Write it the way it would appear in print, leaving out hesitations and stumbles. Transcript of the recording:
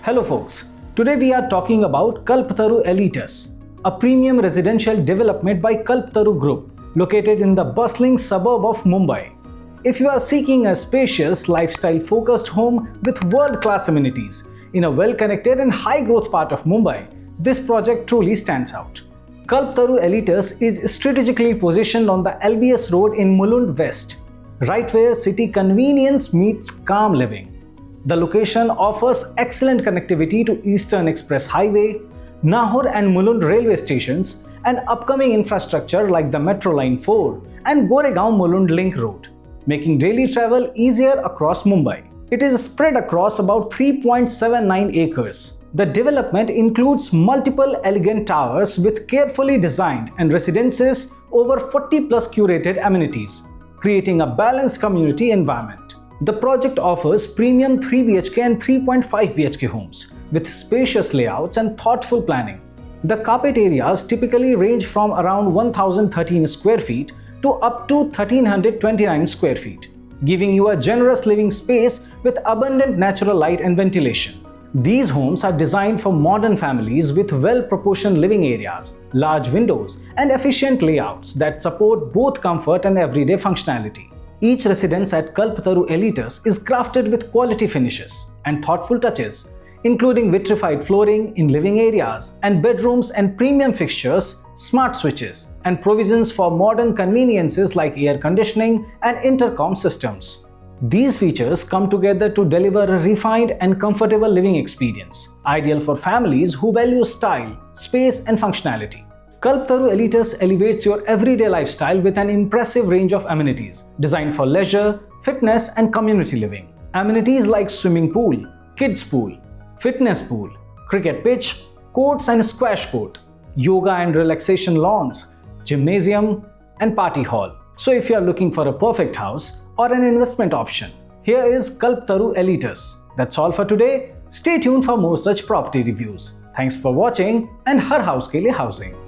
Hello folks, today we are talking about Kalpataru Elitus, a premium residential development by Kalpataru Group located in the bustling suburb of Mumbai. If you are seeking a spacious, lifestyle-focused home with world-class amenities in a well-connected and high-growth part of Mumbai, this project truly stands out. Kalpataru Elitus is strategically positioned on the LBS Road in Mulund West, right where city convenience meets calm living. The location offers excellent connectivity to Eastern Express Highway, Nahur and Mulund railway stations, and upcoming infrastructure like the Metro Line 4 and Goregaon Mulund Link Road, making daily travel easier across Mumbai. It is spread across about 3.79 acres. The development includes multiple elegant towers with carefully designed and residences over 40 plus curated amenities, creating a balanced community environment. The project offers premium 3 BHK and 3.5 BHK homes with spacious layouts and thoughtful planning. The carpet areas typically range from around 1013 square feet to up to 1329 square feet, giving you a generous living space with abundant natural light and ventilation. These homes are designed for modern families with well-proportioned living areas, large windows, and efficient layouts that support both comfort and everyday functionality. Each residence at Kalpataru Elitus is crafted with quality finishes and thoughtful touches, including vitrified flooring in living areas and bedrooms and premium fixtures, smart switches, and provisions for modern conveniences like air conditioning and intercom systems. These features come together to deliver a refined and comfortable living experience, ideal for families who value style, space, and functionality. Kalpataru Elitus elevates your everyday lifestyle with an impressive range of amenities designed for leisure, fitness, and community living. Amenities like swimming pool, kids pool, fitness pool, cricket pitch, courts and squash court, yoga and relaxation lawns, gymnasium, and party hall. So if you are looking for a perfect house or an investment option, here is Kalpataru Elitus. That's all for today. Stay tuned for more such property reviews. Thanks for watching and Har House ke liye housing.